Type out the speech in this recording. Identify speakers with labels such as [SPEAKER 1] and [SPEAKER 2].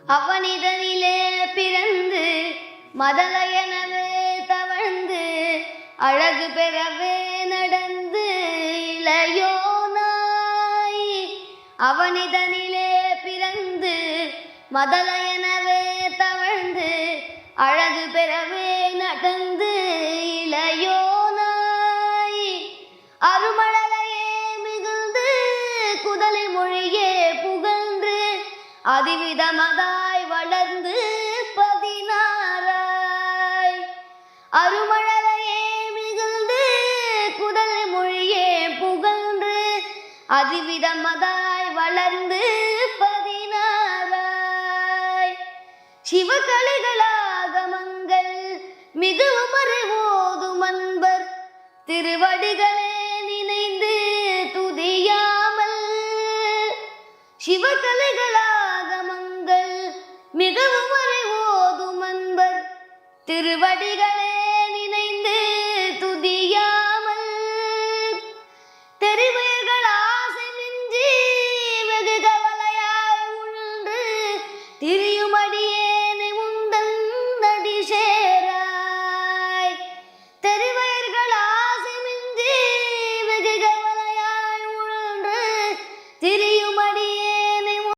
[SPEAKER 1] அவனிதனிலே பிறந்து மதலையனவே தவழ்ந்து அழகு பெறவே நடந்து இளையோனாய். அவனிதனிலே பிறந்து மதலையனவே தவழ்ந்து அழகு பெறவே நடந்து இளையோனாய். அருமழலையே மிகுந்து குதலை மொழியே புகழ்ந்து அதிவிதமதாய் வளர்ந்து 16ஆய். அருமழலையே மிகுந்து குதலை மொழியே புகழ்ந்து அதிவிதமதாய் வளர்ந்து 16ஆய். சிவகலைகளாகமங்கள் மிகவும் அறிவோதும் அன்பர் திருவடிகளே நினைந்து துதியாமல். சிவகலைகளாகமங்கள் மிகவும் அறிவோதும் அன்பர் திருவடிகளே நினைந்து துதியாமல். தெரிவயர்கள் ஆசை மிஞ்சி வெகு கவலையாய் உழன்று திரிய